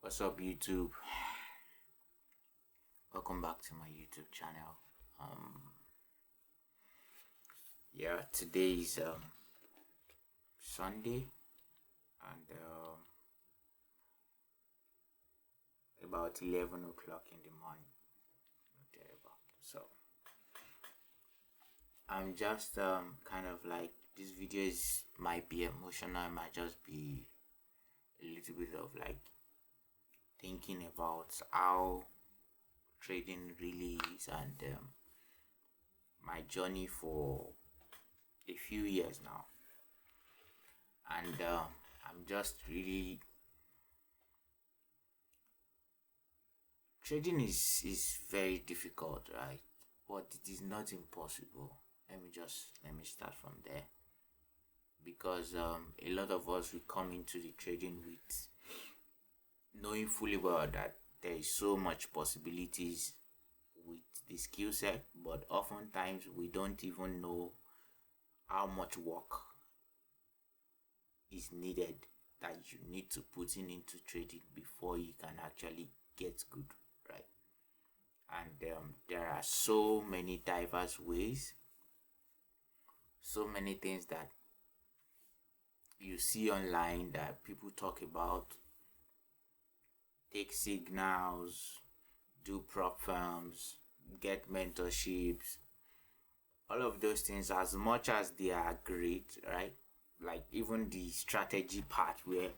What's up, YouTube? Welcome back to my YouTube channel. Today is Sunday, and about 11 o'clock in the morning. So I'm just kind of like, this video might be emotional. It might just be a little bit of like thinking about how trading really is, and my journey for a few years now. And I'm just really, trading is very difficult, right? But it is not impossible. Let me start from there, because a lot of us, we come into the trading with knowing fully well that there is so much possibilities with the skill set, but oftentimes we don't even know how much work is needed, that you need to put into trading before you can actually get good, right? And there are so many diverse ways, so many things that you see online that people talk about. Take signals, do prop firms, get mentorships. All of those things, as much as they are great, right? Like even the strategy part, where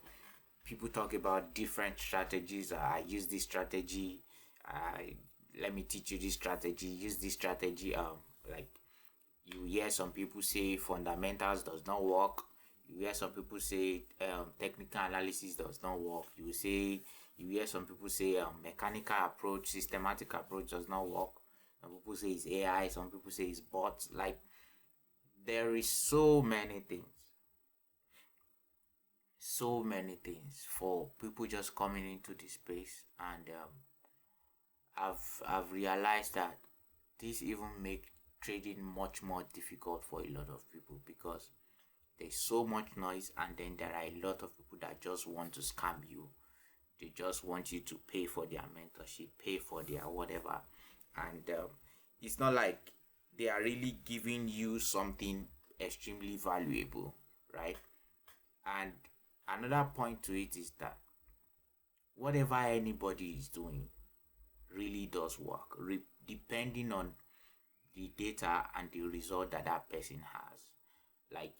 people talk about different strategies. I use this strategy. I Let me teach you this strategy. Use this strategy. Like, you hear some people say fundamentals does not work. You hear some people say technical analysis does not work. You hear some people say mechanical approach, systematic approach does not work. Some people say it's AI. Some people say it's bots. Like, there is so many things for people just coming into this space, and I've realized that this even make trading much more difficult for a lot of people, because there's so much noise, and then there are a lot of people that just want to scam you. They just want you to pay for their mentorship, pay for their whatever, and it's not like they are really giving you something extremely valuable, right? And another point to it is that whatever anybody is doing really does work, depending on the data and the result that that person has. Like,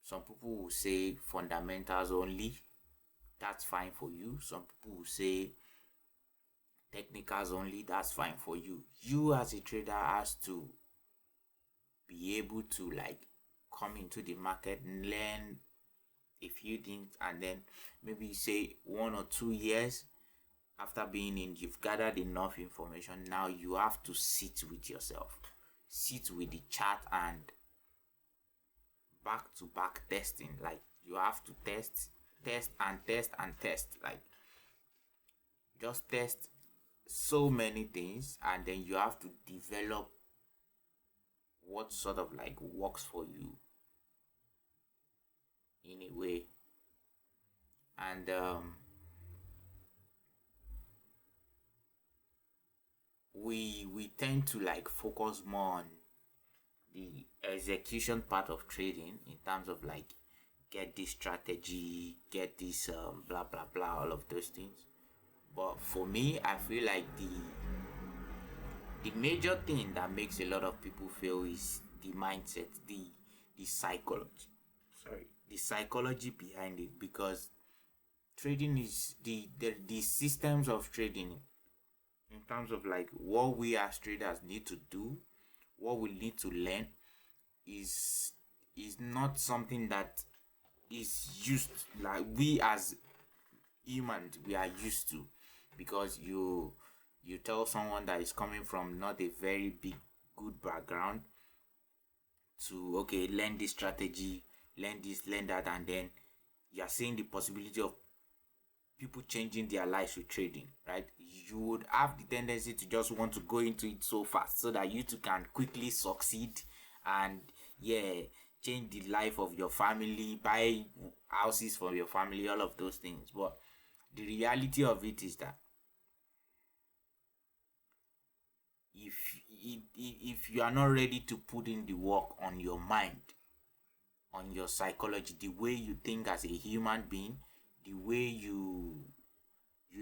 some people will say fundamentals only, that's fine for you. Some people will say technicals only, that's fine for you. You as a trader has to be able to like come into the market, learn a few things, and then maybe say 1 or 2 years after being in, you've gathered enough information. Now you have to sit with yourself, sit with the chart, and back to back testing. Like, you have to test, like, just test so many things, and then you have to develop what sort of like works for you in a way. And we tend to like focus more on the execution part of trading, in terms of like, get this strategy, get this blah blah blah, all of those things. But for me, I feel like the major thing that makes a lot of people fail is the mindset, the psychology. The psychology behind it, because trading is the systems of trading, in terms of like what we as traders need to do, what we need to learn, is not something that is used, like we as humans we are used to. Because you tell someone that is coming from not a very big good background to, okay, learn this strategy, learn this, learn that, and then you are seeing the possibility of people changing their lives with trading, right? You would have the tendency to just want to go into it so fast, so that you too can quickly succeed, and yeah, change the life of your family, buy houses for your family, all of those things. But the reality of it is that if you are not ready to put in the work on your mind, on your psychology, the way you think as a human being, the way you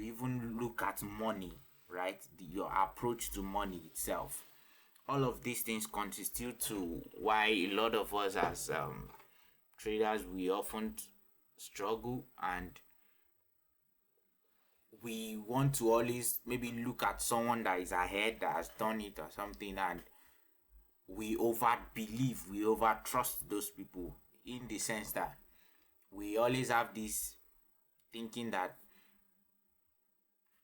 even look at money, right? Your approach to money itself, all of these things constitute to why a lot of us as traders, we often struggle, and we want to always maybe look at someone that is ahead, that has done it or something, and we over believe, we over trust those people, in the sense that we always have this thinking that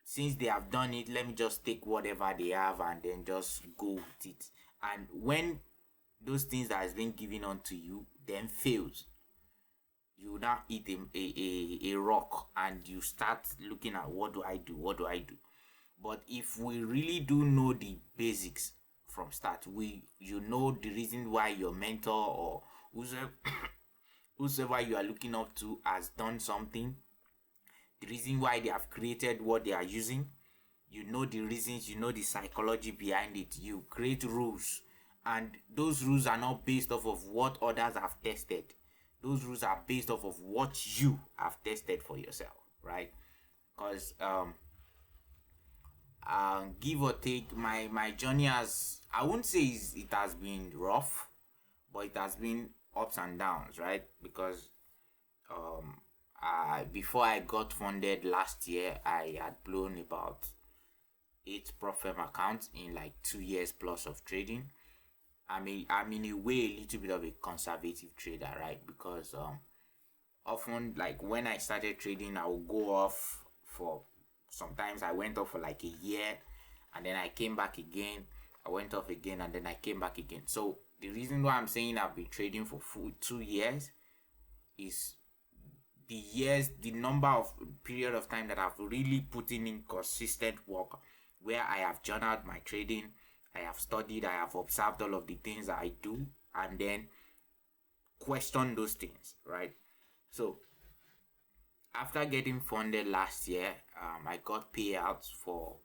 since they have done it, let me just take whatever they have and then just go with it. And when those things that has been given unto you then fails, you now eat a rock and you start looking at, what do I do? What do I do? But if we really do know the basics from start, you know the reason why your mentor or whosoever you are looking up to has done something, the reason why they have created what they are using, you know the reasons, you know the psychology behind it. You create rules, and those rules are not based off of what others have tested. Those rules are based off of what you have tested for yourself, right? Because give or take, my journey has, I won't say it has been rough, but it has been ups and downs, right? Because before I got funded last year, I had blown about 8 prop firm accounts in like 2 years plus of trading. I'm in a way a little bit of a conservative trader, right? Because often, like when I started trading, I would go off for, sometimes I went off for like a year, and then I came back again. I went off again, and then I came back again. So the reason why I'm saying I've been trading for 2 years is the number of period of time that I've really put in consistent work, where I have journaled my trading, I have studied, I have observed all of the things that I do, and then question those things, right? So after getting funded last year, I got payouts for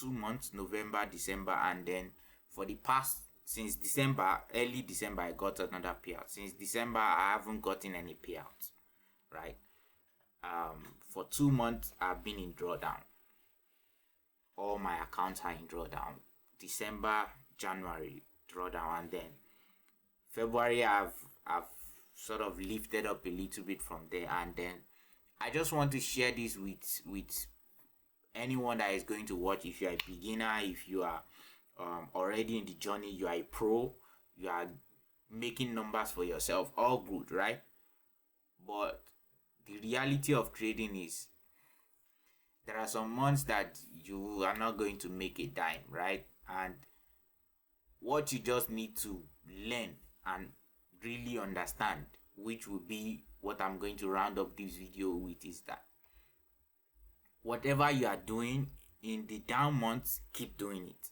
2 months, November, December, and then for the past, since December, early December, I got another payout. Since December, I haven't gotten any payouts, right? For 2 months, I've been in drawdown. All my accounts are in drawdown. December, January, drawdown, and then February, I've sort of lifted up a little bit from there. And then I just want to share this with anyone that is going to watch. If you are a beginner, if you are already in the journey, you are a pro, you are making numbers for yourself, all good, right? But the reality of trading is, there are some months that you are not going to make a dime, right? And what you just need to learn and really understand, which will be what I'm going to round up this video with, is that whatever you are doing in the down months, keep doing it.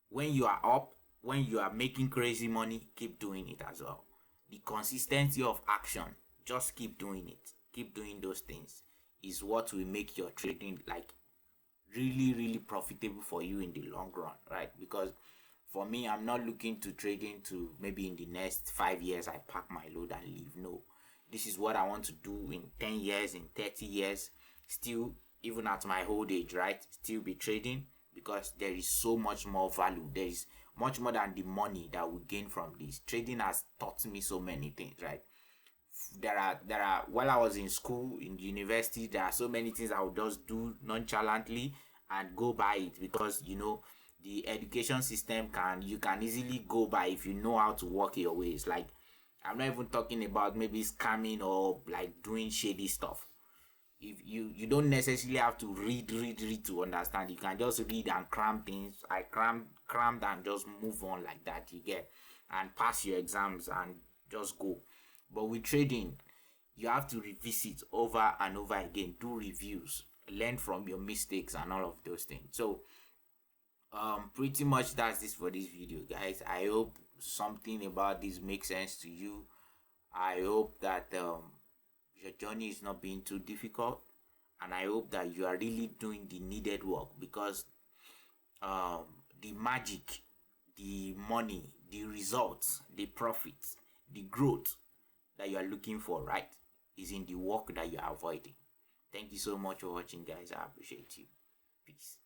When you are up, when you are making crazy money, keep doing it as well. The consistency of action, just keep doing it. Keep doing those things is what will make your trading like really profitable for you in the long run, right? Because for me, I'm not looking to trading to maybe in the next 5 years I pack my load and leave. No, this is what I want to do in 10 years, in 30 years, still, even at my old age, right? Still be trading, because there is so much more value. There is much more than the money that we gain from this. Trading has taught me so many things, right? There are while I was in school, in university, there are so many things I would just do nonchalantly and go by it, because the education system you can easily go by if you know how to work your ways. Like, I'm not even talking about maybe scamming or like doing shady stuff. If you don't necessarily have to read to understand. You can just read and cram things. I crammed and just move on like that, you get, and pass your exams and just go. But with trading, you have to revisit over and over again, do reviews, learn from your mistakes and all of those things. So pretty much that's this for this video, guys. I hope something about this makes sense to you. I hope that your journey is not being too difficult. And I hope that you are really doing the needed work, because the magic, the money, the results, the profits, the growth that you are looking for, right, is in the work that you are avoiding. Thank you so much for watching, guys. I appreciate you. Peace.